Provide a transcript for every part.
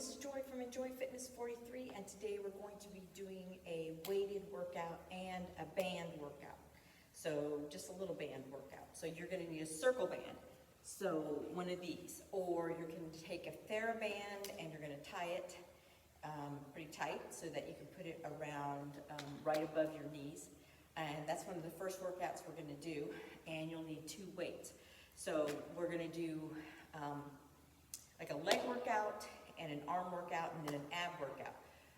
this is Joy from Enjoy Fitness 43, and today we're going to be doing a weighted workout and a band workout. So just a little band workout. So you're going to need a circle band, so one of these, or you can take a TheraBand and you're going to tie it pretty tight so that you can put it around right above your knees. And that's one of the first workouts we're going to do, and you'll need 2 weights. So we're going to do like a leg workout and an arm workout and then an ab workout.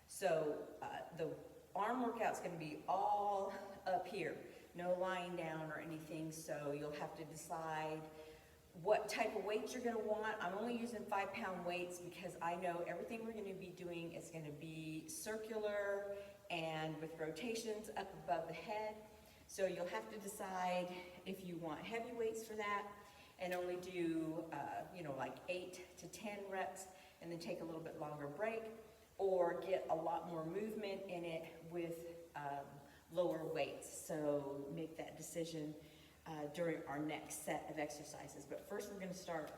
So the arm workout is going to be all up here, no lying down or anything, so you'll have to decide what type of weights you're going to want. I'm only using 5-pound weights because I know everything we're going to be doing is going to be circular and with rotations up above the head. So you'll have to decide if you want heavy weights for that and only do, like 8 to 10 reps and then take a little bit longer break, or get a lot more movement in it with lower weights. So make that decision during our next set of exercises. But first we're going to start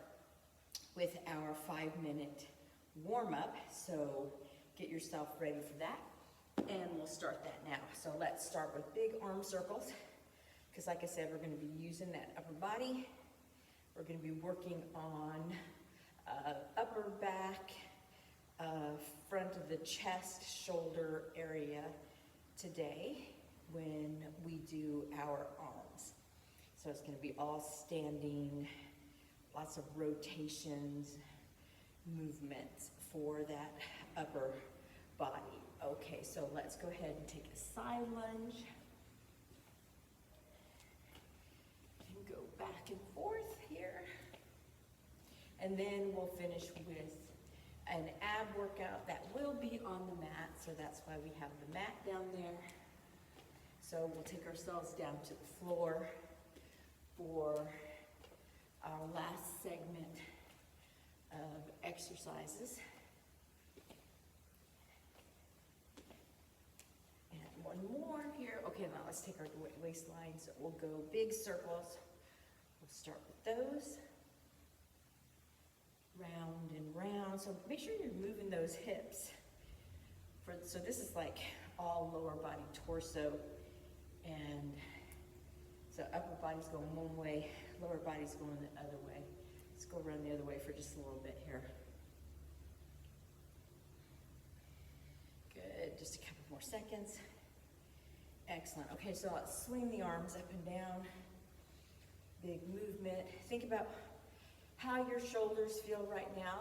with our 5-minute warm-up. So get yourself ready for that, and we'll start that now. So let's start with big arm circles, because like I said, we're going to be using that upper body. We're going to be working on upper back, front of the chest, shoulder area today when we do our arms. So it's going to be all standing, lots of rotations, movements for that upper body. Okay, so let's go ahead and take a side lunge and go back and forth here. And then we'll finish with an ab workout that will be on the mat, so that's why we have the mat down there. So we'll take ourselves down to the floor for our last segment of exercises. And one more here. Okay, now let's take our waistline. So we'll go big circles. We'll start with those. Round and round. So make sure you're moving those hips. So this is like all lower body, torso, and so upper body's going one way, lower body's going the other way. Let's go around the other way for just a little bit here. Good, just a couple more seconds. Excellent. Okay, so let's swing the arms up and down. Big movement. Think about how your shoulders feel right now.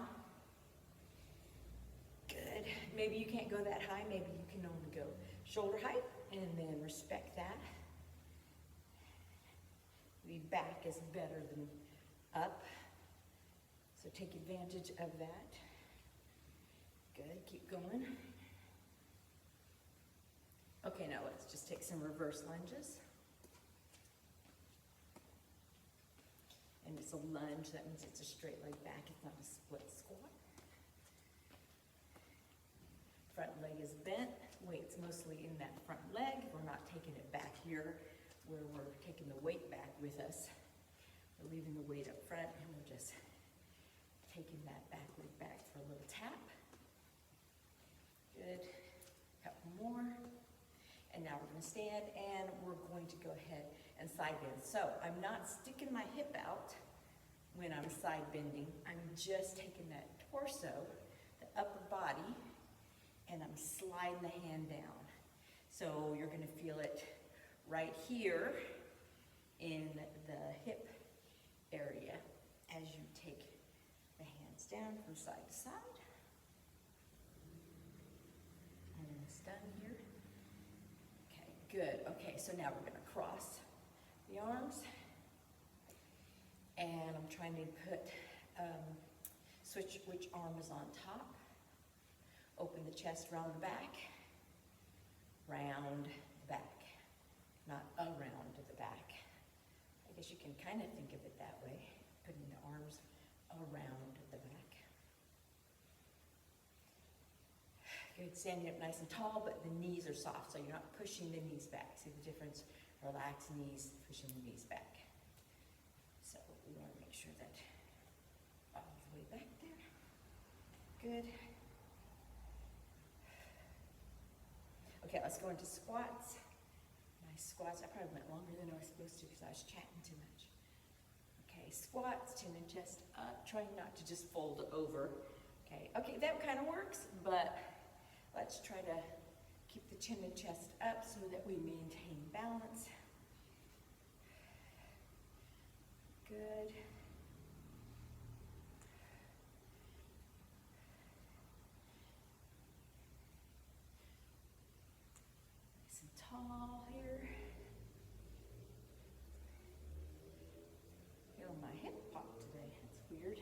Good. Maybe you can't go that high. Maybe you can only go shoulder height, and then respect that. The back is better than up, so take advantage of that. Good. Keep going. Okay, now let's just take some reverse lunges. And it's a lunge, that means it's a straight leg back, it's not a split squat. Front leg is bent, weight's mostly in that front leg. We're not taking it back here where we're taking the weight back with us. We're leaving the weight up front and we're just taking that back leg back for a little tap. Good, couple more. And now we're gonna stand and we're going to go ahead and side bend. So I'm not sticking my hip out when I'm side bending. I'm just taking that torso, the upper body, and I'm sliding the hand down. So you're gonna feel it right here in the hip area as you take the hands down from side to side. And then it's done here. Good. Okay, so now we're going to cross the arms, and I'm trying to put, switch which arm is on top. Open the chest, round the back, not around the back. I guess you can kind of think of it that way, putting the arms around the back. Good, standing up nice and tall, but the knees are soft, so you're not pushing the knees back. See the difference? Relaxed knees, pushing the knees back. So we want to make sure that all the way back there. Good. Okay, let's go into squats. My squats, I probably went longer than I was supposed to because I was chatting too much. Okay, squats, chin and chest up, trying not to just fold over. Okay, that kind of works, but let's try to keep the chin and chest up so that we maintain balance. Good. Nice and tall here. Feel my hip pop today, that's weird.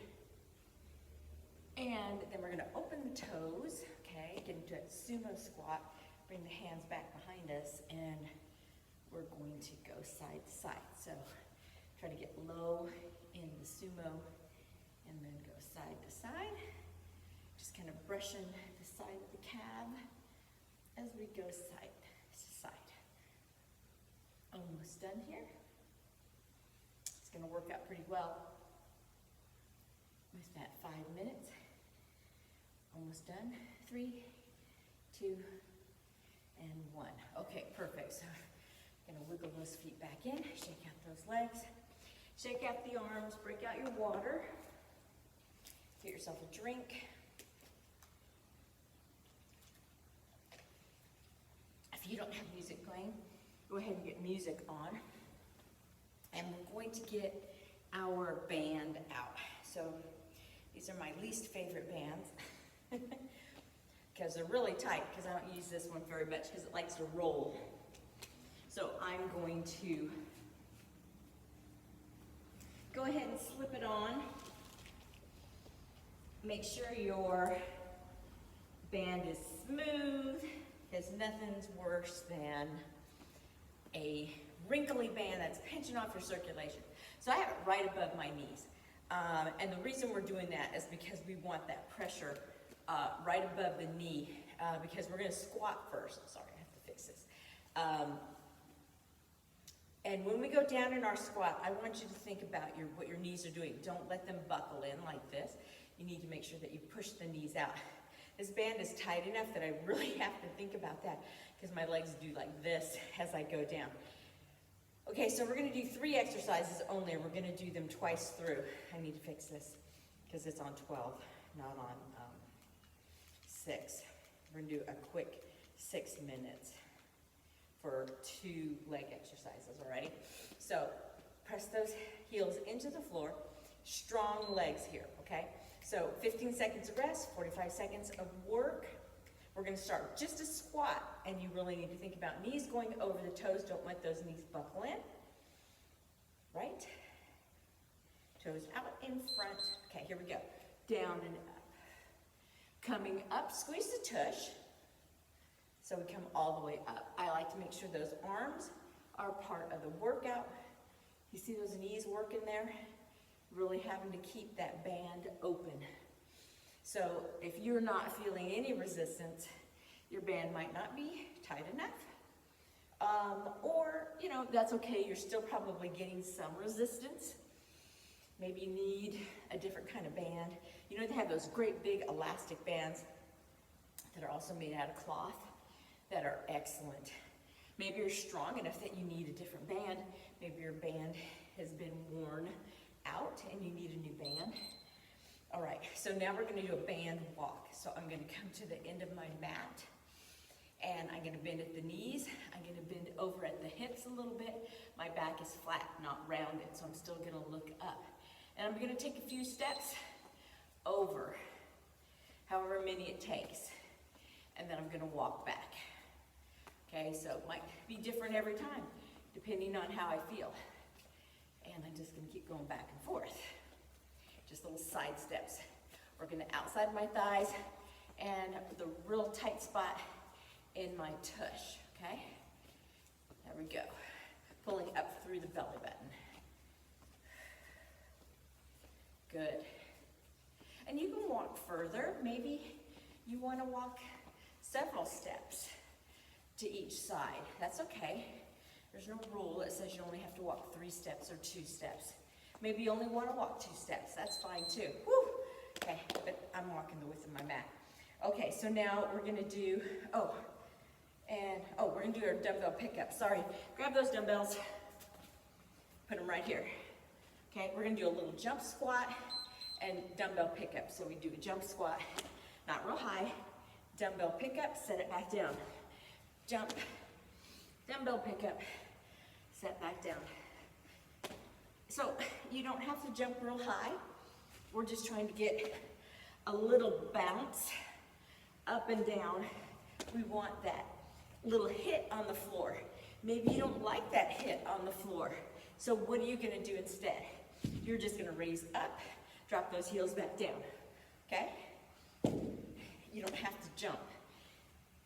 And then we're gonna open the toes, okay, get into a sumo squat, bring the hands back behind us, and we're going to go side to side. So try to get low in the sumo and then go side to side. Just kind of brushing the side of the calf as we go side to side. Almost done here. It's gonna work out pretty well with that 5 minutes. Almost done. 3, 2, and 1. Okay, perfect. So I'm gonna wiggle those feet back in, shake out those legs, shake out the arms, break out your water, get yourself a drink. If you don't have music playing, go ahead and get music on. And we're going to get our band out. So these are my least favorite bands because they're really tight, because I don't use this one very much because it likes to roll. So I'm going to go ahead and slip it on. Make sure your band is smooth, because nothing's worse than a wrinkly band that's pinching off your circulation. So I have it right above my knees. And the reason we're doing that is because we want that pressure right above the knee, because we're gonna squat first. Sorry, I have to fix this. And when we go down in our squat, I want you to think about what your knees are doing. Don't let them buckle in like this. You need to make sure that you push the knees out. This band is tight enough that I really have to think about that, because my legs do like this as I go down. Okay, so we're gonna do 3 exercises only. We're gonna do them twice through. I need to fix this because it's on 12, not on 6. We're gonna do a quick 6 minutes for 2 leg exercises, all right? So press those heels into the floor, strong legs here, okay? So 15 seconds of rest, 45 seconds of work. We're gonna start just a squat, and you really need to think about knees going over the toes. Don't let those knees buckle in, right? Toes out in front. Okay, here we go. Down and up. Coming up, squeeze the tush. So we come all the way up. I like to make sure those arms are part of the workout. You see those knees working there? Really having to keep that band open. So if you're not feeling any resistance, your band might not be tight enough. Or, you know, that's okay. You're still probably getting some resistance. Maybe you need a different kind of band. You know, they have those great big elastic bands that are also made out of cloth that are excellent. Maybe you're strong enough that you need a different band. Maybe your band has been worn out and you need a new band. All right, so now we're gonna do a band walk. So I'm gonna come to the end of my mat, and I'm gonna bend at the knees. I'm gonna bend over at the hips a little bit. My back is flat, not rounded, so I'm still gonna look up. And I'm gonna take a few steps over, however many it takes. And then I'm gonna walk back. Okay, so it might be different every time, depending on how I feel. And I'm just gonna keep going back and forth. Just little side steps. We're gonna outside my thighs and the real tight spot in my tush, okay? There we go. Pulling up through the belly button. Good. And you can walk further. Maybe you wanna walk several steps to each side. That's okay. There's no rule that says you only have to walk 3 steps or 2 steps. Maybe you only want to walk 2 steps. That's fine too. Woo! Okay, but I'm walking the width of my mat. Okay, so now we're going to do, And, oh, we're gonna do our dumbbell pickup. Sorry, grab those dumbbells, put them right here. Okay, we're gonna do a little jump squat and dumbbell pickup. So we do a jump squat, not real high, dumbbell pickup, set it back down. Jump, dumbbell pickup, set back down. So you don't have to jump real high. We're just trying to get a little bounce up and down. We want that little hit on the floor. Maybe you don't like that hit on the floor. So what are you gonna do instead? You're just gonna raise up, drop those heels back down, okay? You don't have to jump.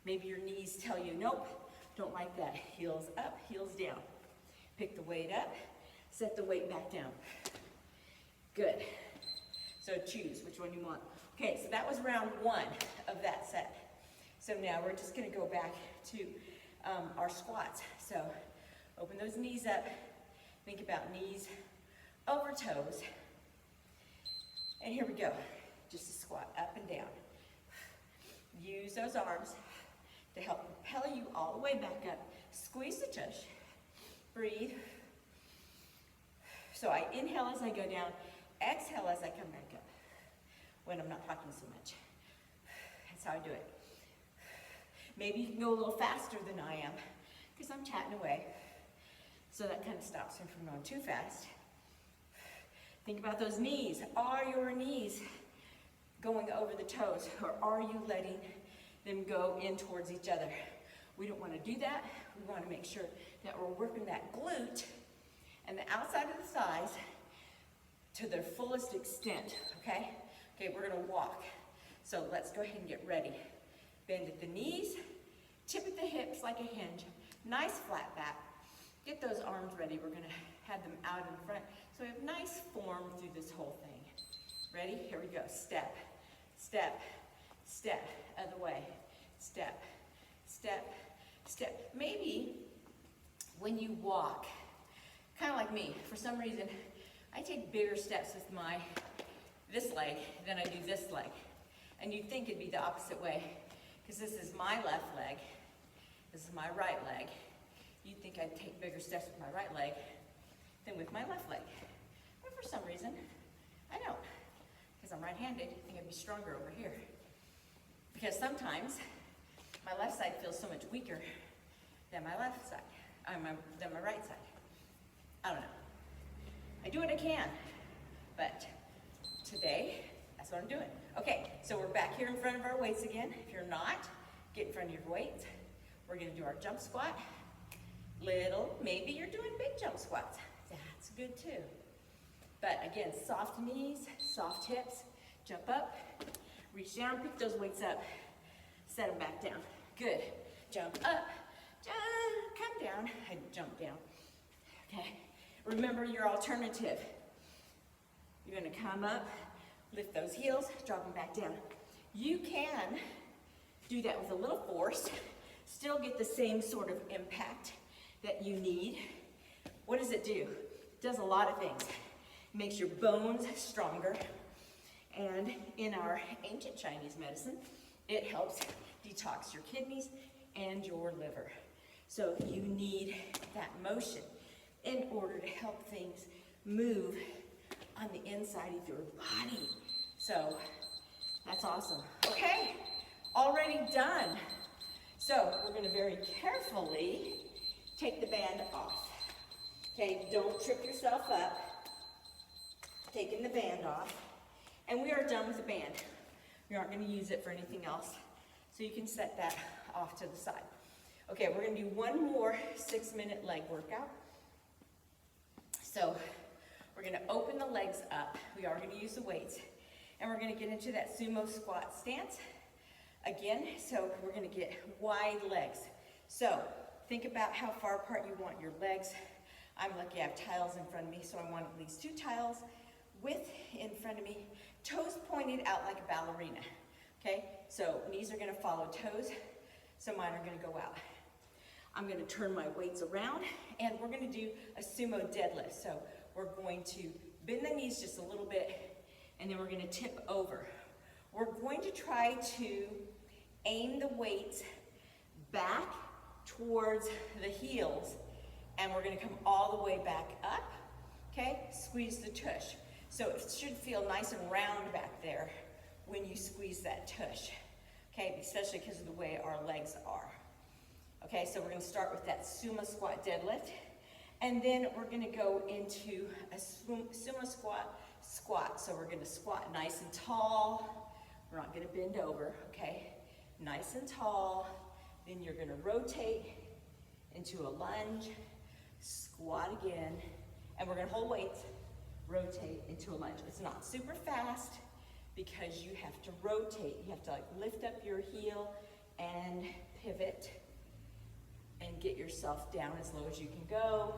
Maybe your knees tell you, nope, don't like that. Heels up, heels down. Pick the weight up, set the weight back down. Good. So choose which one you want. Okay, so that was round one of that set. So now we're just gonna go back to our squats. So open those knees up, think about knees over toes. And here we go, just a squat up and down. Use those arms to help propel you all the way back up. Squeeze the tush, breathe. So I inhale as I go down, exhale as I come back up, when I'm not talking so much. That's how I do it. Maybe you can go a little faster than I am, because I'm chatting away. So that kind of stops me from going too fast. Think about those knees. Are your knees going over the toes, or are you letting them go in towards each other? We don't want to do that. We want to make sure that we're working that glute and the outside of the thighs to their fullest extent, okay? Okay, we're gonna walk. So let's go ahead and get ready. Bend at the knees, tip at the hips like a hinge. Nice flat back. Get those arms ready. We're gonna have them out in front. So we have nice form through this whole thing. Ready? Here we go. Step, step, step, other way. Step, step, step. Maybe when you walk, kind of like me, for some reason, I take bigger steps with this leg than I do this leg. And you'd think it'd be the opposite way, because this is my left leg, this is my right leg. You'd think I'd take bigger steps with my right leg than with my left leg. But for some reason, I don't. Because I'm right-handed, I think I'd be stronger over here. Because sometimes, my left side feels so much weaker than my left side, than my right side. I don't know. I do what I can, but today, that's what I'm doing. Okay, so we're back here in front of our weights again. If you're not, get in front of your weights. We're gonna do our jump squat. Little, maybe you're doing big jump squats. That's good too. But again, soft knees, soft hips, jump up, reach down, pick those weights up, set them back down. Good. Jump up, come down, and jump down. Okay. Remember your alternative. You're gonna come up, lift those heels, drop them back down. You can do that with a little force, still get the same sort of impact that you need. What does it do? It does a lot of things. It makes your bones stronger, and in our ancient Chinese medicine, it helps detox your kidneys and your liver. So you need that motion in order to help things move on the inside of your body. So that's awesome. Okay, already done. So we're gonna very carefully take the band off. Okay, don't trip yourself up. Taking the band off. And we are done with the band. We aren't gonna use it for anything else. So you can set that off to the side. Okay, we're gonna do one more 6-minute leg workout. So we're gonna open the legs up. We are gonna use the weights. And we're gonna get into that sumo squat stance again. So we're gonna get wide legs. So think about how far apart you want your legs. I'm lucky I have tiles in front of me, so I want at least 2 tiles width in front of me. Toes pointed out like a ballerina, okay? So knees are gonna follow toes, so mine are gonna go out. I'm gonna turn my weights around, and we're gonna do a sumo deadlift. So we're going to bend the knees just a little bit, and then we're gonna tip over. We're going to try to aim the weights back towards the heels, and we're gonna come all the way back up, okay? Squeeze the tush. So it should feel nice and round back there when you squeeze that tush, okay? Especially because of the way our legs are. Okay, so we're gonna start with that sumo squat deadlift, and then we're gonna go into a sumo squat. So we're gonna squat nice and tall. We're not gonna bend over, okay? Nice and tall. Then you're gonna rotate into a lunge, squat again, and we're gonna hold weights, rotate into a lunge. It's not super fast because you have to rotate. You have to like lift up your heel and pivot and get yourself down as low as you can go,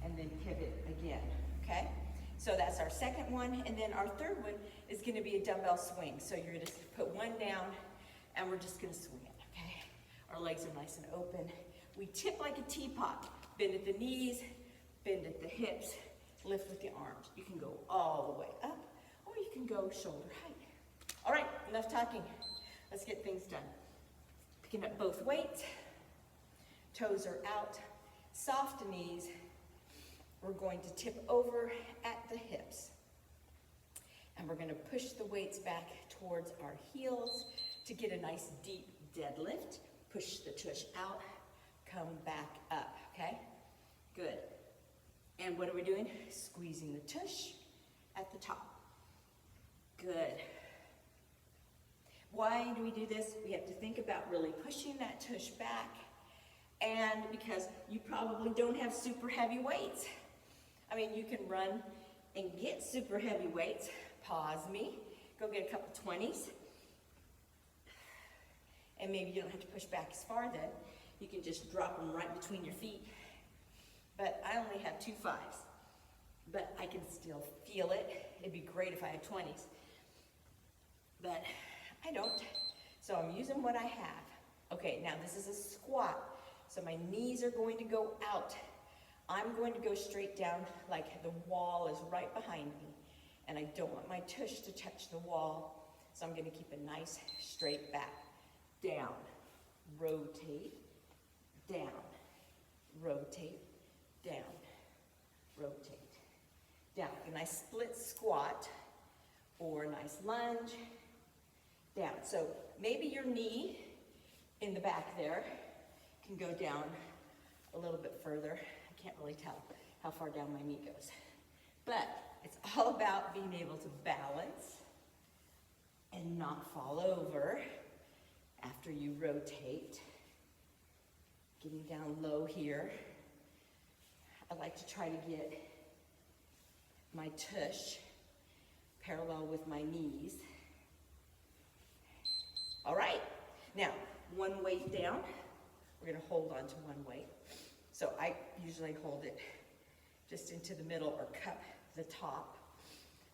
and then pivot again, okay? So that's our second one, and then our third one is gonna be a dumbbell swing. So you're gonna put one down, and we're just gonna swing it, okay? Our legs are nice and open. We tip like a teapot. Bend at the knees, bend at the hips, lift with the arms. You can go all the way up, or you can go shoulder height. All right, enough talking. Let's get things done. Picking up both weights. Toes are out, soft knees. We're going to tip over at the hips. And we're gonna push the weights back towards our heels to get a nice deep deadlift. Push the tush out, come back up, okay? Good. And what are we doing? Squeezing the tush at the top. Good. Why do we do this? We have to think about really pushing that tush back, and because you probably don't have super heavy weights. I mean, you can run and get super heavy weights. Pause me, go get a couple 20s. And maybe you don't have to push back as far then. You can just drop them right between your feet. But I only have 2 5s, but I can still feel it. It'd be great if I had 20s, but I don't. So I'm using what I have. Okay, now this is a squat. So my knees are going to go out. I'm going to go straight down like the wall is right behind me. And I don't want my tush to touch the wall. So I'm gonna keep a nice straight back. Down, rotate, down, rotate, down, rotate, down. A nice split squat or a nice lunge, down. So maybe your knee in the back there can go down a little bit further. I can't really tell how far down my knee goes. But it's all about being able to balance and not fall over after you rotate. Getting down low here. I like to try to get my tush parallel with my knees. All right, now one weight down. We're gonna hold on to one weight. So I usually hold it just into the middle or cup the top.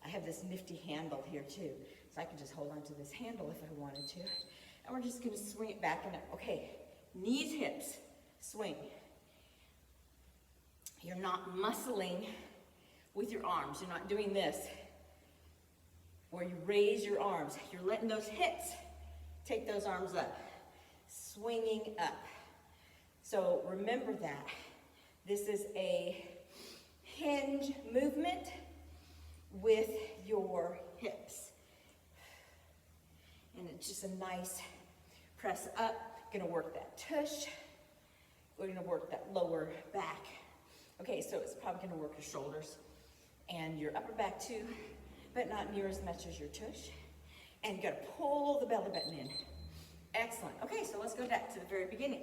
I have this nifty handle here too, so I can just hold on to this handle if I wanted to. And we're just gonna swing it back and up. Okay, knees, hips, swing. You're not muscling with your arms. You're not doing this where you raise your arms. You're letting those hips take those arms up, swinging up. So remember that. This is a hinge movement with your hips. And it's just a nice press up. Gonna work that tush. We're gonna work that lower back. Okay, so it's probably gonna work your shoulders and your upper back too, but not near as much as your tush. And you gotta pull the belly button in. Excellent. Okay, so let's go back to the very beginning.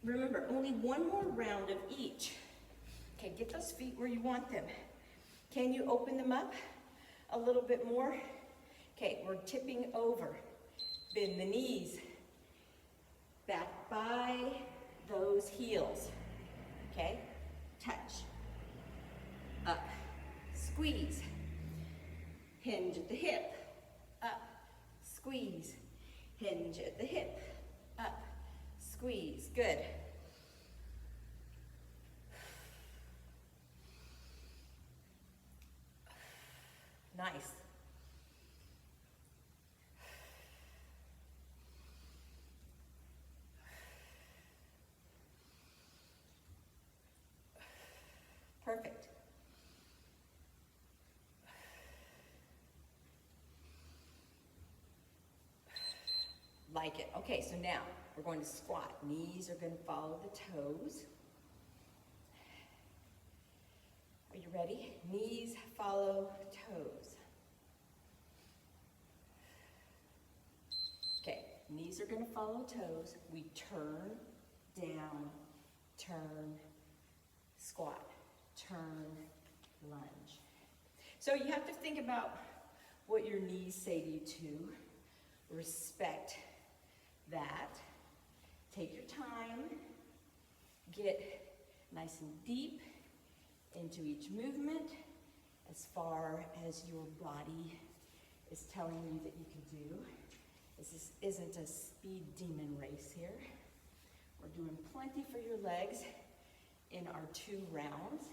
Remember, only one more round of each. Okay, get those feet where you want them. Can you open them up a little bit more? Okay, we're tipping over. Bend the knees back by those heels. Okay, touch, up, squeeze, hinge at the hip, up, squeeze, hinge at the hip, up, squeeze. Good. Nice. Like it. Okay, so now we're going to squat. Knees are going to follow the toes. Are you ready? Knees follow toes. Okay, knees are going to follow toes. We turn, down, turn, squat, turn, lunge. So you have to think about what your knees say to you too. Respect that. Take your time. Get nice and deep into each movement as far as your body is telling you that you can do. This isn't a speed demon race here. We're doing plenty for your legs in our 2 rounds.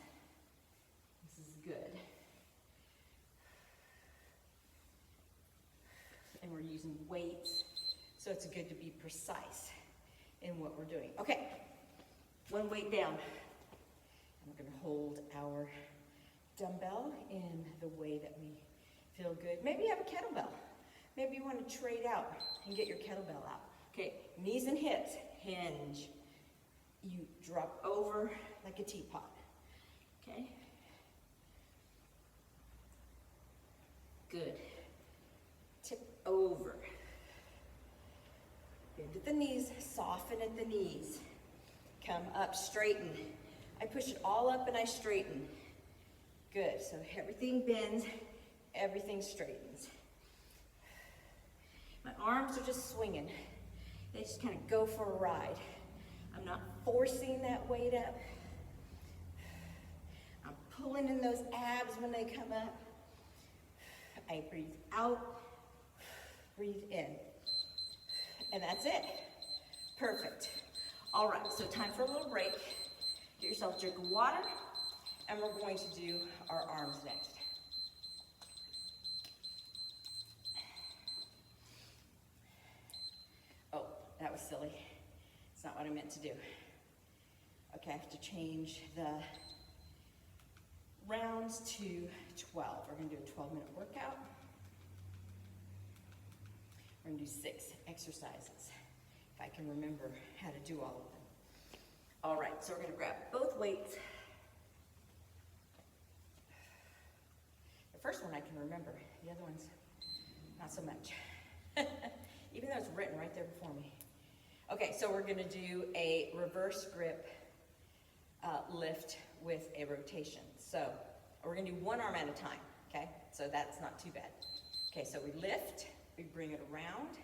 This is good. And we're using weights, so it's good to be precise in what we're doing. Okay, 1 weight down. And we're gonna hold our dumbbell in the way that we feel good. Maybe you have a kettlebell. Maybe you want to trade out and get your kettlebell out. Okay, knees and hips, hinge. You drop over like a teapot, okay? Good. Tip over. Bend at the knees, soften at the knees. Come up, straighten. I push it all up and I straighten. Good, so everything bends, everything straightens. My arms are just swinging. They just kind of go for a ride. I'm not forcing that weight up. I'm pulling in those abs when they come up. I breathe out, breathe in. And that's it. Perfect. All right, so time for a little break. Get yourself a drink of water, and we're going to do our arms next. Oh, that was silly. It's not what I meant to do. Okay, I have to change the rounds to 12. We're gonna do a 12-minute workout. We're gonna do 6 exercises, if I can remember how to do all of them. All right, so we're gonna grab both weights. The first one I can remember, the other ones, not so much. Even though it's written right there before me. Okay, so we're gonna do a reverse grip lift with a rotation. So we're gonna do 1 arm at a time, okay? So that's not too bad. Okay, so we lift, we bring it around,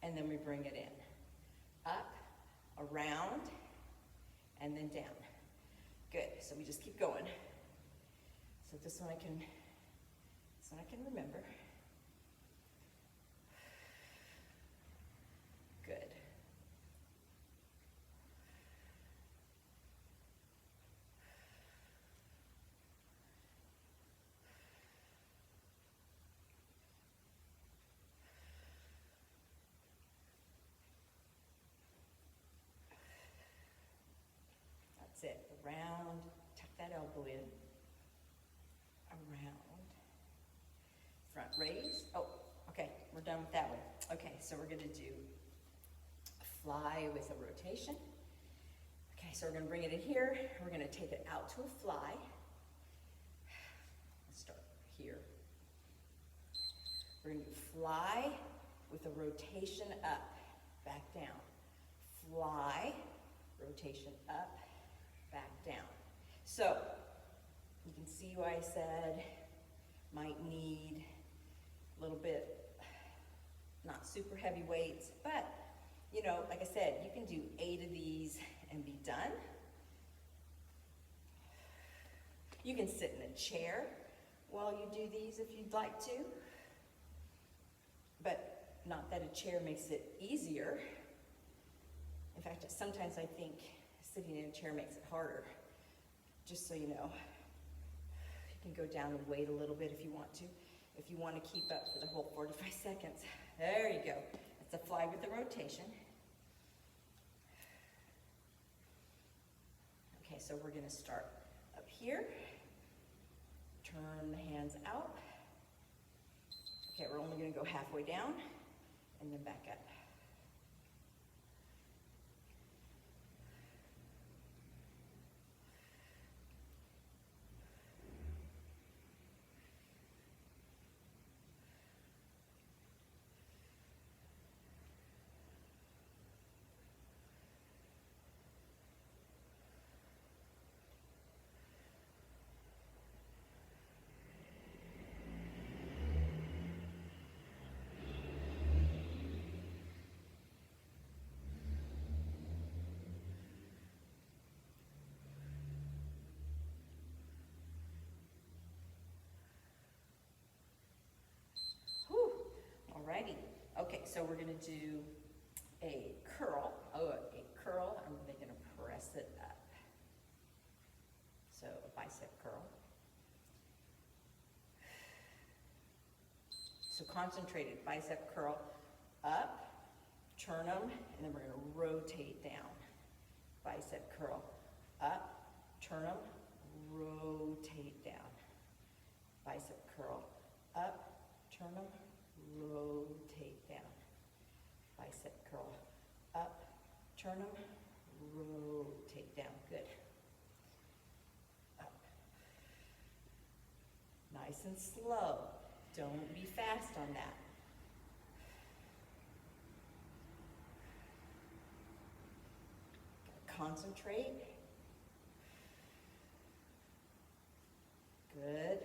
and then we bring it in. Up, around, and then down. Good, so we just keep going. So this one I can remember. Good. That's it. Around, tuck that elbow in. Around. Front raise. Oh, okay, we're done with that one. Okay, so we're gonna do a fly with a rotation. Okay, so we're gonna bring it in here. We're gonna take it out to a fly. Let's start here. We're gonna do fly with a rotation up, back down. Fly, rotation up, back down. So, you can see why I said might need a little bit, not super heavy weights, but, you know, like I said, you can do 8 of these and be done. You can sit in a chair while you do these if you'd like to, but not that a chair makes it easier. In fact, sometimes I think sitting in a chair makes it harder. Just so you know, you can go down and wait a little bit if you want to. If you want to keep up for the whole 45 seconds. There you go. It's a fly with the rotation. Okay, so we're going to start up here. Turn the hands out. Okay, we're only going to go halfway down and then back up. so we're gonna do a curl. Oh, a curl, and we're gonna press it up. So a bicep curl. So concentrated bicep curl up, turn them, and then we're gonna rotate down. Bicep curl up, turn them, rotate down. Bicep curl up, turn them, rotate down. Bicep curl up, turn them, rotate down. Good. Up. Nice and slow. Don't be fast on that. Concentrate. Good.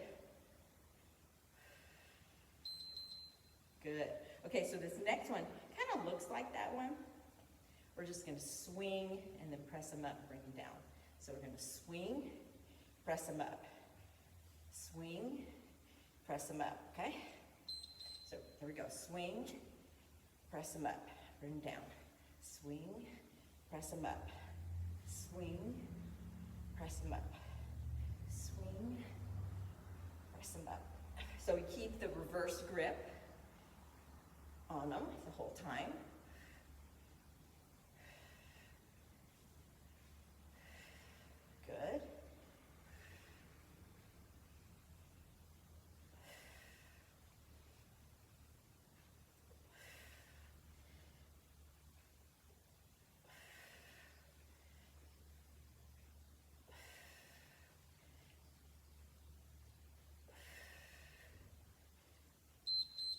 Good. Okay, so this next one kind of looks like that one. We're just going to swing and then press them up and bring them down. So we're going to swing, press them up. Swing, press them up, okay? So here we go. Swing, press them up, bring them down. Swing, press them up. Swing, press them up. Swing, press them up. So we keep the reverse grip on them the whole time. Good.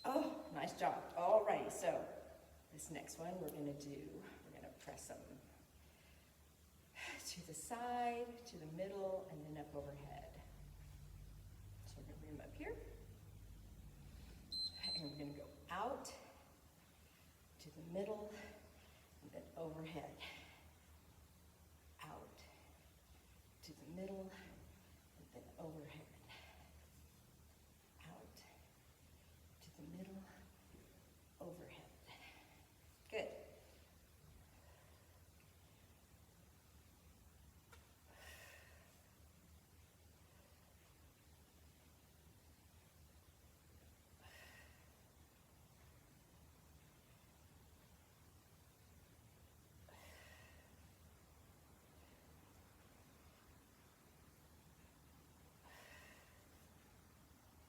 Oh, nice job. All right, so this next one we're going to press them to the side, to the middle, and then up overhead. So we're going to bring them up here. And we're going to go out, to the middle, and then overhead. Out, to the middle, and then overhead. Out, to the middle, overhead. Good.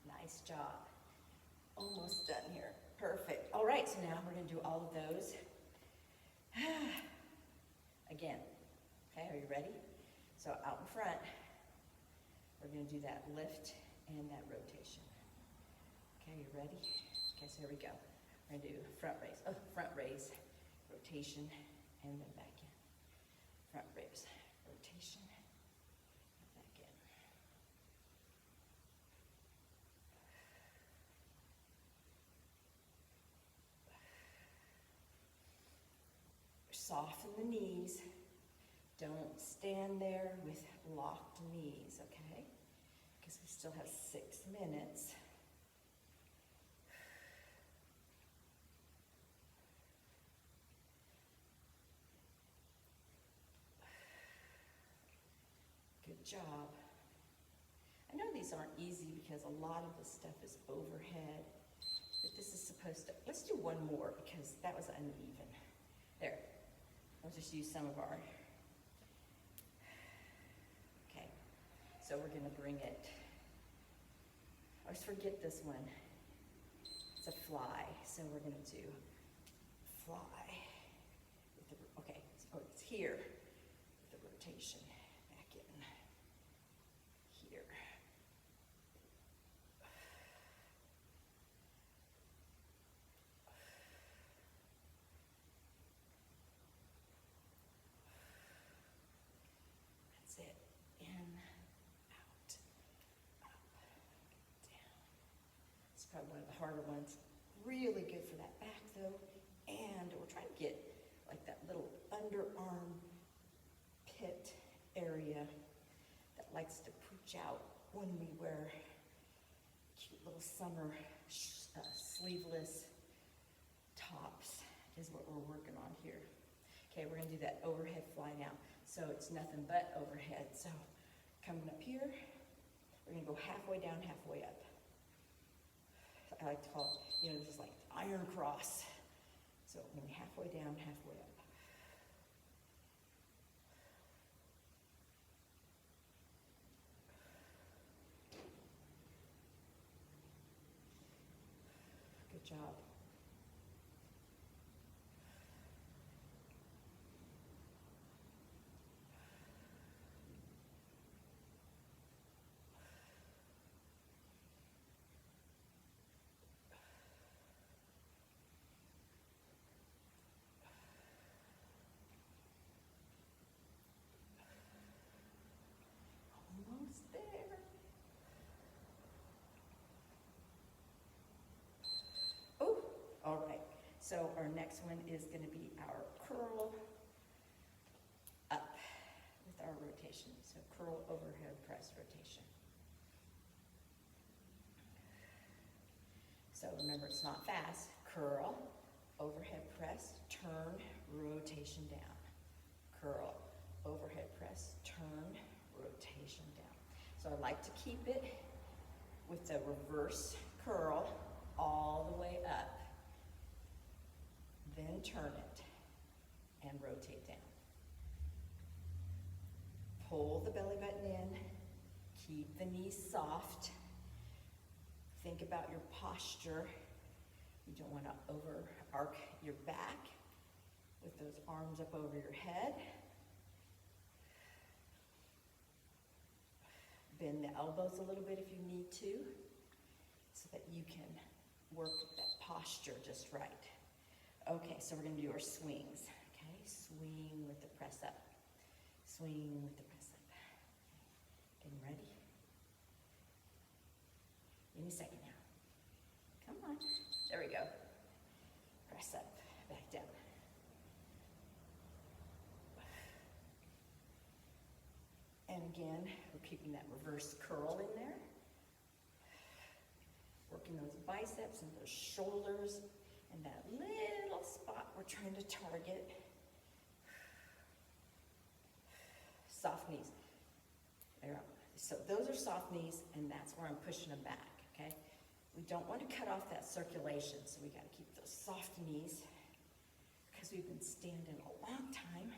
Nice job. Almost done here. Perfect. All right, so now we're going to do all of those again. Okay, are you ready? So out in front, we're going to do that lift and that rotation. Okay, you ready? Okay, so here we go. We're going to do front raise, rotation, and then back in. Front raise, rotation, and back in. Soften the knees. Don't stand there with locked knees, okay? Because we still have 6 minutes. Good job. I know these aren't easy because a lot of the stuff is overhead, but this is supposed to, let's do one more because that was uneven. There. I'll just use some of our, okay, so we're going to bring it, I always forget this one, it's a fly, so we're going to do fly, with the, okay, so it's here, with the rotation, back in, here. It. In, out, up, down. It's probably one of the harder ones. Really good for that back though. And we're trying to get like that little underarm pit area that likes to pooch out when we wear cute little summer sleeveless top. is what we're working on here. Okay, we're gonna do that overhead fly now. So it's nothing but overhead. So coming up here, we're gonna go halfway down, halfway up. I like to call it, this is like iron cross. So we're gonna be halfway down, halfway up. Good job. Almost there. Oh, all right. So our next one is going to be our curl up with our rotation. So curl overhead press rotation. So remember, it's not fast. Curl, overhead press, turn, rotation down. Curl, overhead press, turn, rotation down. So I like to keep it with the reverse curl all the way up. Then turn it and rotate down. Pull the belly button in. Keep the knees soft. Think about your posture. You don't want to over arc your back with those arms up over your head. Bend the elbows a little bit if you need to, so that you can work that posture just right. Okay, so we're going to do our swings. Okay, swing with the press up. Swing with the press up. Getting ready? Give me a second now. Come on. There we go. Press up, back down. And again, we're keeping that reverse curl in there. Working those biceps and those shoulders and that little spot we're trying to target. Soft knees. There. So those are soft knees, and that's where I'm pushing them back, okay? We don't want to cut off that circulation, so we got to keep those soft knees because we've been standing a long time,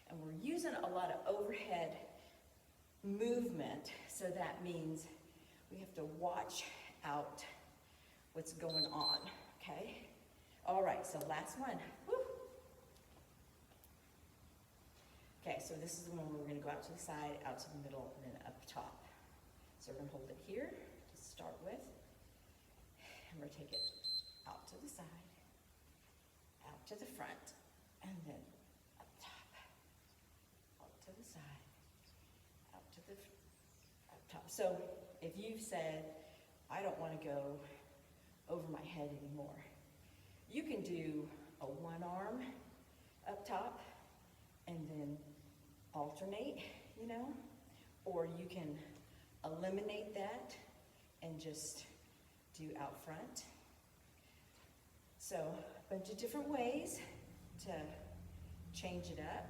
and we're using a lot of overhead movement, so that means we have to watch out what's going on, okay? All right, so last one. Woo. Okay, so this is the one where we're going to go out to the side, out to the middle, and then up top. So we're going to hold it here to start with, and we're going to take it out to the side, out to the front, and then up top, out to the side, out to the up top. So if you've said, I don't want to go over my head anymore, you can do a one arm up top and then alternate, or you can eliminate that and just do out front. So a bunch of different ways to change it up.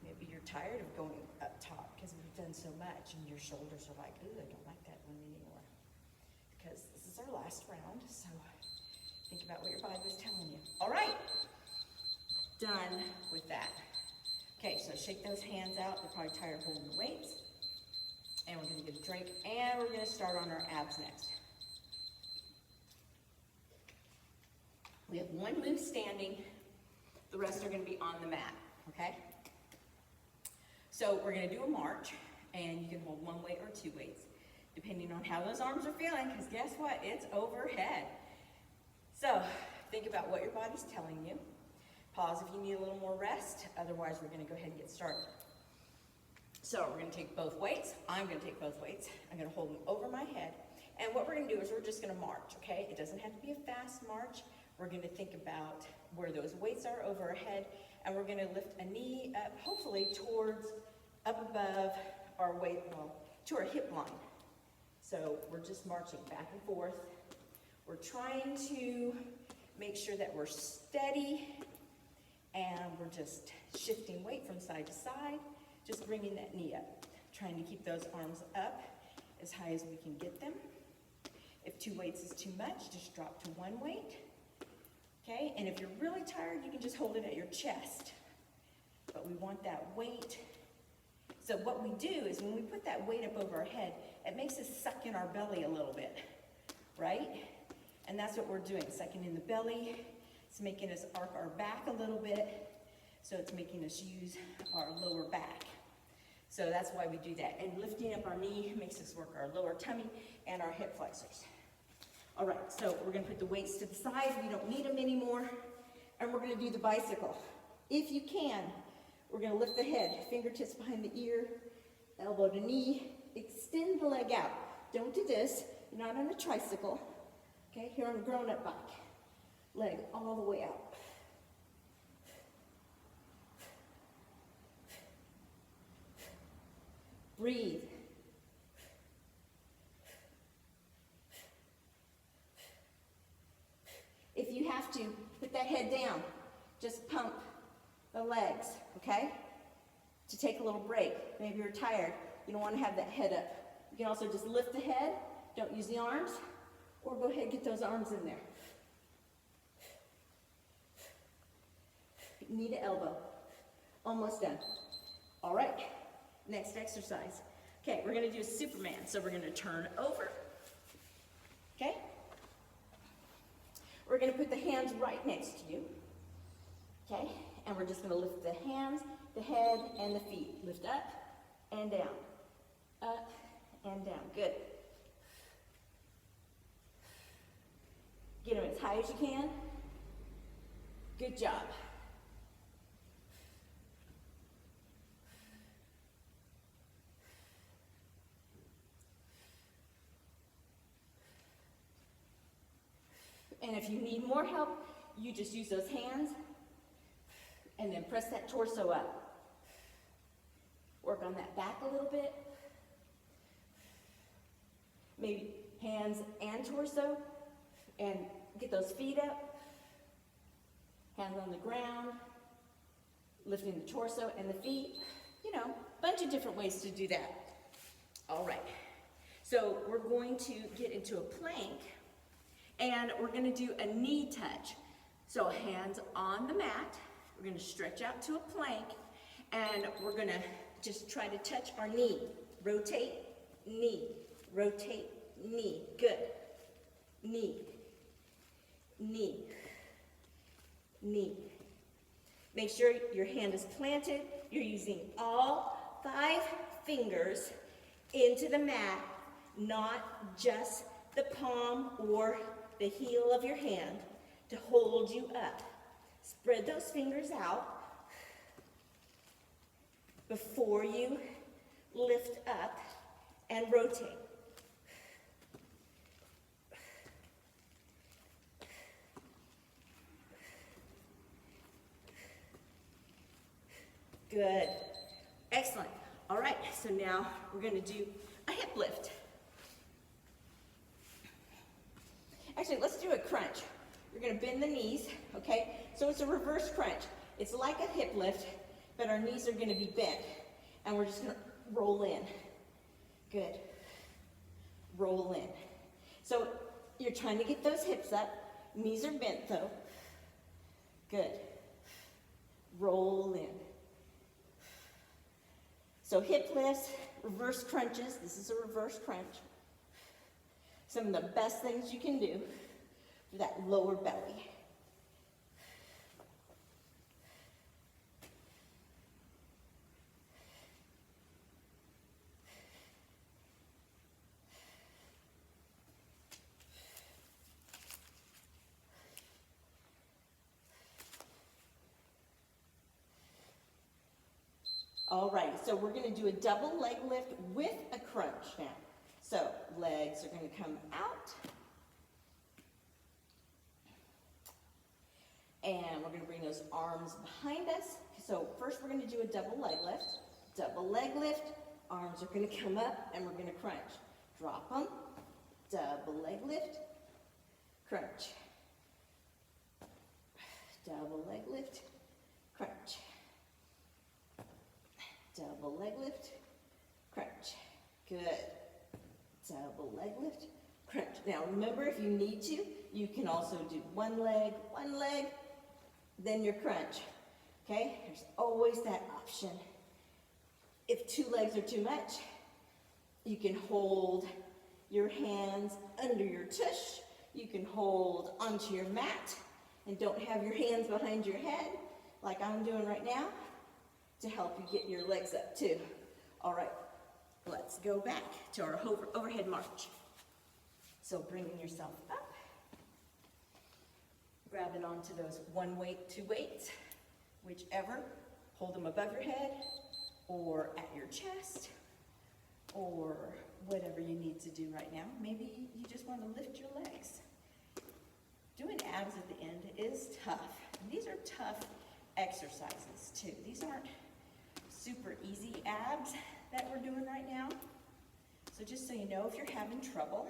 Maybe you're tired of going up top because we've done so much and your shoulders are like, ooh, I don't like that one anymore. Because this is our last round, so think about what your body was telling you. All right, done with that. Okay, so shake those hands out. You're probably tired of holding the weights. And we're gonna get a drink, and we're gonna start on our abs next. We have one move standing. The rest are gonna be on the mat, okay? So we're gonna do a march, and you can hold one weight or two weights, depending on how those arms are feeling, because guess what? It's overhead. So think about what your body's telling you. Pause if you need a little more rest. Otherwise, we're going to go ahead and get started. So we're going to take both weights. I'm going to take both weights. I'm going to hold them over my head. And what we're going to do is we're just going to march, okay? It doesn't have to be a fast march. We're going to think about where those weights are over our head. And we're going to lift a knee up, hopefully towards, up above our weight, to our hip line. So we're just marching back and forth. We're trying to make sure that we're steady just shifting weight from side to side, just bringing that knee up, trying to keep those arms up as high as we can get them. If 2 weights is too much, just drop to 1 weight. Okay, and if you're really tired, you can just hold it at your chest. But we want that weight. So what we do is when we put that weight up over our head, it makes us suck in our belly a little bit, right? And that's what we're doing, sucking in the belly. It's making us arc our back a little bit. So it's making us use our lower back. So that's why we do that. And lifting up our knee makes us work our lower tummy and our hip flexors. All right, so we're gonna put the weights to the side. We don't need them anymore. And we're gonna do the bicycle. If you can, we're gonna lift the head, fingertips behind the ear, elbow to knee, extend the leg out. Don't do this, you're not on a tricycle. Okay, here on a grown-up bike. Leg all the way out. Breathe. If you have to, put that head down. Just pump the legs, okay? To take a little break. Maybe you're tired. You don't want to have that head up. You can also just lift the head. Don't use the arms. Or go ahead and get those arms in there. Knee to elbow. Almost done. All right. Next exercise. Okay, we're going to do a Superman. So we're going to turn over. Okay? We're going to put the hands right next to you. Okay? And we're just going to lift the hands, the head, and the feet. Lift up and down. Up and down. Good. Get them as high as you can. Good job. And if you need more help, you just use those hands and then press that torso up. Work on that back a little bit. Maybe hands and torso, and get those feet up. Hands on the ground, lifting the torso and the feet. You know, bunch of different ways to do that. All right, so we're going to get into a plank. And we're going to do a knee touch. So hands on the mat. We're going to stretch out to a plank. And we're going to just try to touch our knee. Rotate, knee. Rotate, knee. Good. Knee. Knee. Knee. Make sure your hand is planted. You're using all 5 fingers into the mat, not just the palm or the heel of your hand to hold you up. Spread those fingers out before you lift up and rotate. Good. Excellent. All right, so now we're going to do a hip lift. Actually, let's do a crunch. We're going to bend the knees, okay? So it's a reverse crunch. It's like a hip lift, but our knees are going to be bent. And we're just going to roll in. Good. Roll in. So you're trying to get those hips up. Knees are bent, though. Good. Roll in. So hip lifts, reverse crunches. This is a reverse crunch. Some of the best things you can do for that lower belly. All right, so we're going to do a double leg lift with a crunch now. So legs are going to come out. And we're going to bring those arms behind us. So first we're going to do a double leg lift. Double leg lift. Arms are going to come up and we're going to crunch. Drop them. Double leg lift. Crunch. Double leg lift. Crunch. Now remember, if you need to, you can also do one leg, then your crunch. Okay? There's always that option. If 2 legs are too much, you can hold your hands under your tush. You can hold onto your mat and don't have your hands behind your head like I'm doing right now to help you get your legs up too. All right, let's go back to our overhead march. So bringing yourself up, grabbing onto those 1 weight, 2 weights, whichever. Hold them above your head or at your chest or whatever you need to do right now. Maybe you just want to lift your legs. Doing abs at the end is tough. And these are tough exercises too. These aren't super easy abs that we're doing right now. So just so you know, if you're having trouble,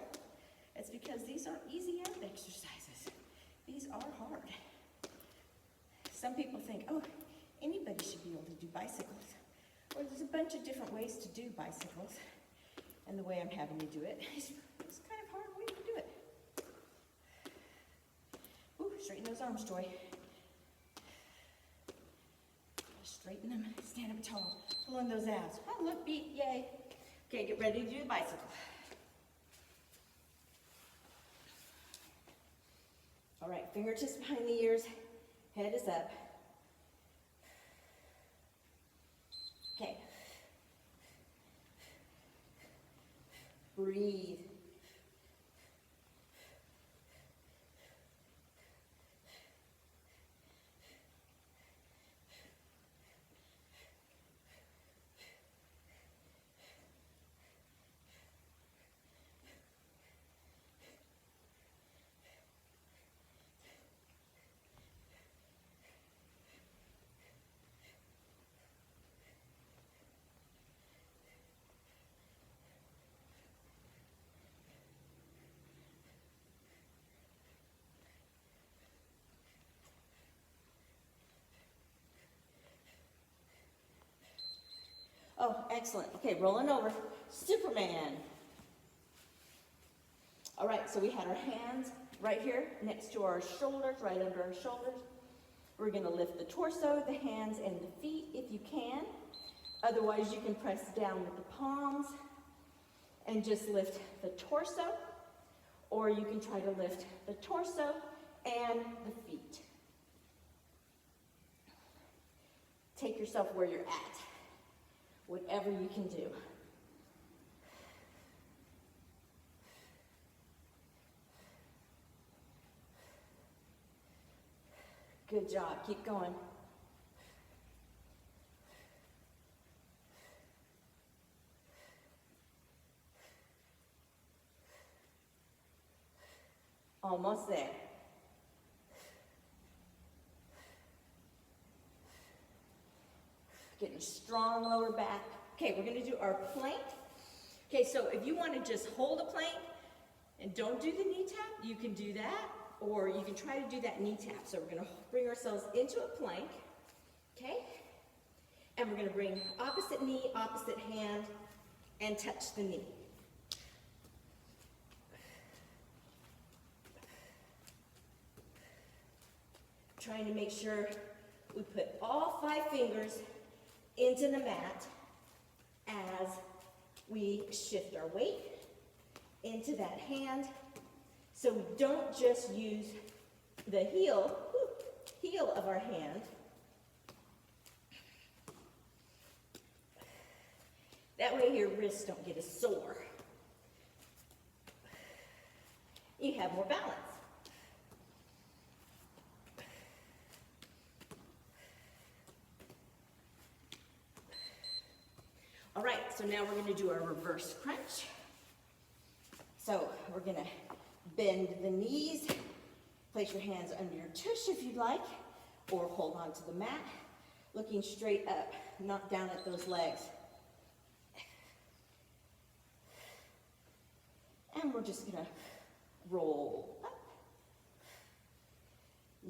it's because these aren't easy ab exercises. These are hard. Some people think, oh, anybody should be able to do bicycles. Or there's a bunch of different ways to do bicycles. And the way I'm having you do it is kind of hard way to do it. Ooh, straighten those arms, Joy. Straighten them, stand up tall, pull in those abs. Oh, look, beat, yay. Okay, get ready to do the bicycle. All right, fingertips behind the ears, head is up. Okay. Breathe. Oh, excellent. Okay, rolling over. Superman. All right, so we had our hands right here next to our shoulders, right under our shoulders. We're going to lift the torso, the hands, and the feet if you can. Otherwise, you can press down with the palms and just lift the torso, or you can try to lift the torso and the feet. Take yourself where you're at. Whatever you can do. Good job. Keep going. Almost there. Getting a strong lower back. Okay, we're going to do our plank. Okay, so if you want to just hold a plank and don't do the knee tap, you can do that, or you can try to do that knee tap. So we're going to bring ourselves into a plank, okay? And we're going to bring opposite knee, opposite hand, and touch the knee. Trying to make sure we put all 5 fingers into the mat as we shift our weight into that hand. So we don't just use the heel of our hand. That way your wrists don't get as sore. You have more balance. All right, so now we're going to do our reverse crunch. So we're going to bend the knees, place your hands under your tush if you'd like, or hold on to the mat, looking straight up, not down at those legs. And we're just going to roll up,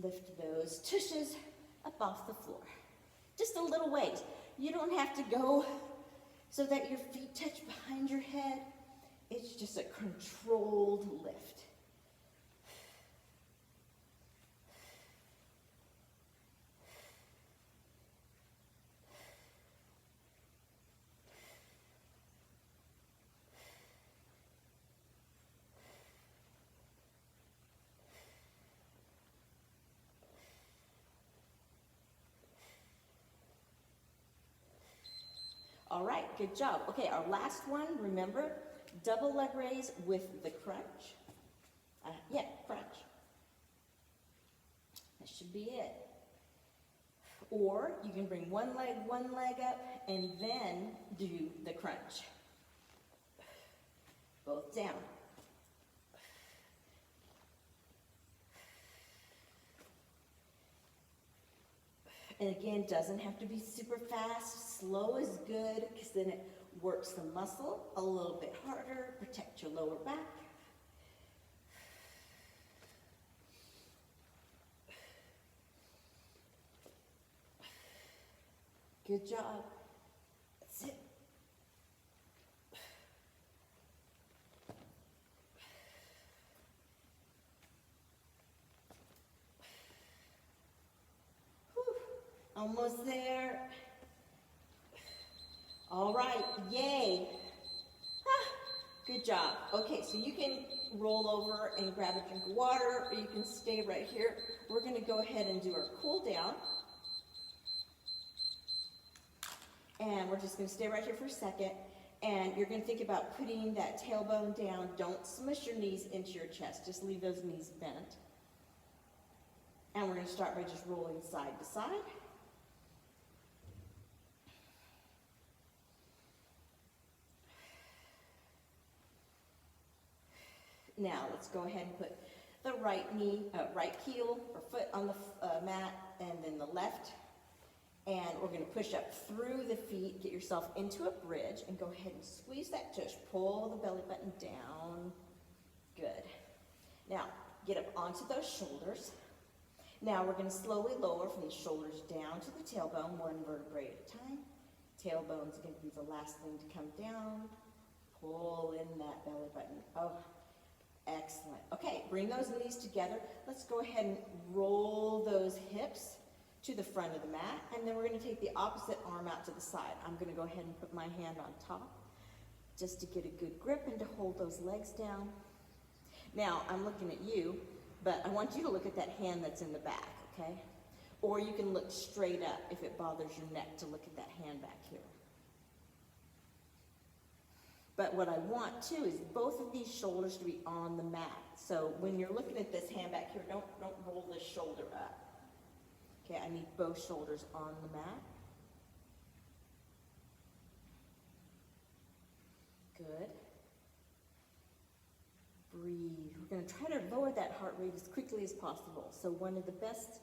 lift those tushes up off the floor. Just a little weight. You don't have to go so that your feet touch behind your head. It's just a controlled lift. All right, good job. Okay, our last one, remember, double leg raise with the crunch. Crunch. That should be it. Or you can bring one leg up, and then do the crunch. Both down. And again, doesn't have to be super fast. Slow is good, because then it works the muscle a little bit harder, protect your lower back. Good job. That's it. Whew. Almost there. All right, yay. Good job. Okay, so you can roll over and grab a drink of water, or you can stay right here. We're going to go ahead and do our cool down. And we're just going to stay right here for a second. And you're going to think about putting that tailbone down. Don't smush your knees into your chest. Just leave those knees bent. And we're going to start by just rolling side to side. Now let's go ahead and put the right heel or foot on the mat, and then the left. And we're going to push up through the feet, get yourself into a bridge, and go ahead and squeeze that tush. Pull the belly button down. Good. Now, get up onto those shoulders. Now we're going to slowly lower from the shoulders down to the tailbone, one vertebrae at a time. Tailbone's going to be the last thing to come down. Pull in that belly button. Oh, excellent. Okay, bring those knees together. Let's go ahead and roll those hips to the front of the mat, and then we're going to take the opposite arm out to the side. I'm going to go ahead and put my hand on top just to get a good grip and to hold those legs down. Now, I'm looking at you, but I want you to look at that hand that's in the back, okay? Or you can look straight up if it bothers your neck to look at that hand back here. But what I want too is both of these shoulders to be on the mat. So when you're looking at this hand back here, don't roll this shoulder up. Okay, I need both shoulders on the mat. Good. Breathe. We're going to try to lower that heart rate as quickly as possible. So one of the best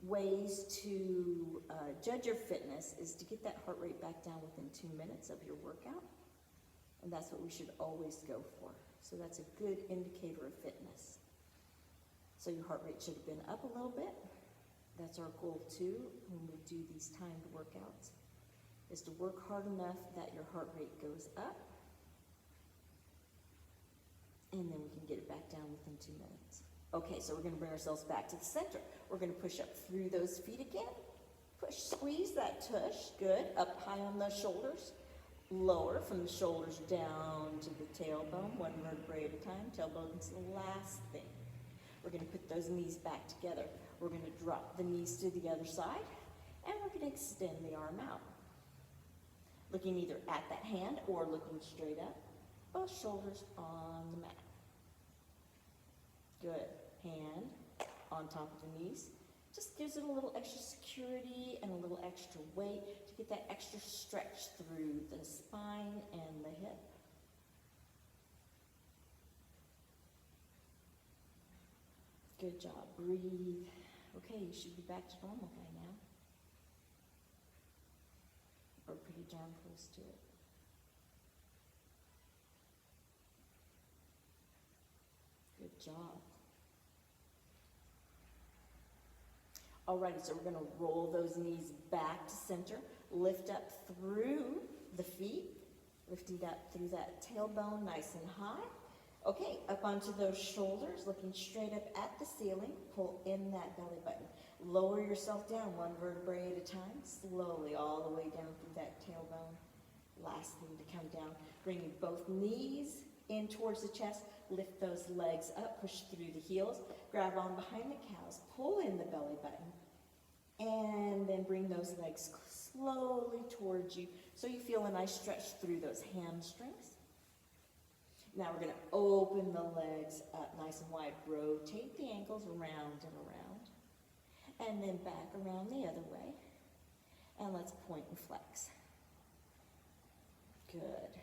ways to judge your fitness is to get that heart rate back down within 2 minutes of your workout. And that's what we should always go for. So that's a good indicator of fitness. So your heart rate should have been up a little bit. That's our goal too when we do these timed workouts, is to work hard enough that your heart rate goes up, and then we can get it back down within 2 minutes. Okay, so we're going to bring ourselves back to the center. We're going to push up through those feet again. Push, squeeze that tush. Good. Up high on those shoulders. Lower from the shoulders down to the tailbone, one vertebrae at a time. Tailbone's the last thing. We're going to put those knees back together. We're going to drop the knees to the other side, and we're going to extend the arm out. Looking either at that hand or looking straight up. Both shoulders on the mat. Good. Hand on top of the knees. Just gives it a little extra security and a little extra weight to get that extra stretch through the spine and the hip. Good job. Breathe. Okay, you should be back to normal by now. Or pretty darn close to it. Good job. Alrighty, so we're going to roll those knees back to center, lift up through the feet, Lift it up through that tailbone nice and high. Okay, up onto those shoulders, looking straight up at the ceiling. Pull in that belly button. Lower yourself down one vertebrae at a time, slowly all the way down through that tailbone. Last thing to come down, bringing both knees in towards the chest. Lift those legs up, push through the heels. Grab on behind the calves, pull in the belly button. And then bring those legs slowly towards you so you feel a nice stretch through those hamstrings. Now we're going to open the legs up nice and wide. Rotate the ankles around and around. And then back around the other way. And let's point and flex. Good.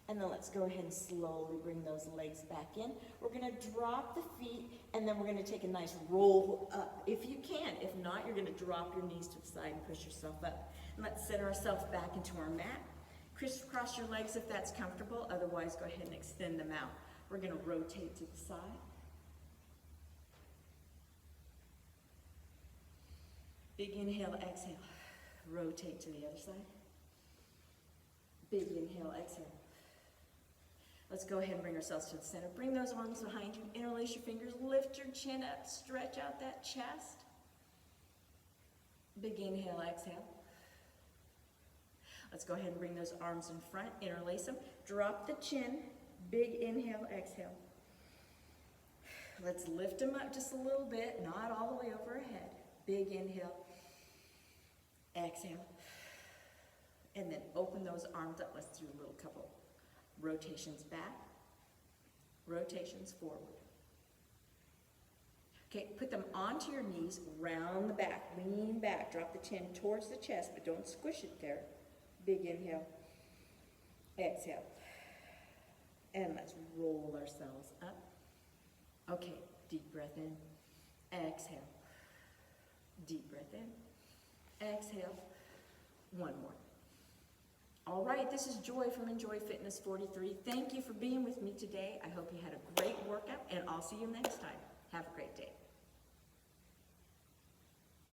And then let's go ahead and slowly bring those legs back in. We're going to drop the feet, and then we're going to take a nice roll up, if you can. If not, you're going to drop your knees to the side and push yourself up. And let's set ourselves back into our mat. Crisscross your legs if that's comfortable. Otherwise, go ahead and extend them out. We're going to rotate to the side. Big inhale, exhale. Rotate to the other side. Big inhale, exhale. Let's go ahead and bring ourselves to the center. Bring those arms behind you. Interlace your fingers. Lift your chin up. Stretch out that chest. Big inhale, exhale. Let's go ahead and bring those arms in front. Interlace them. Drop the chin. Big inhale, exhale. Let's lift them up just a little bit, not all the way overhead. Big inhale, exhale. And then open those arms up. Let's do a little couple rotations back, rotations forward. Okay, put them onto your knees, round the back, lean back, drop the chin towards the chest, but don't squish it there. Big inhale, exhale. And let's roll ourselves up. Okay, deep breath in, exhale. Deep breath in, exhale. One more. All right, this is Joy from Enjoy Fitness 43. Thank you for being with me today. I hope you had a great workout, and I'll see you next time. Have a great day.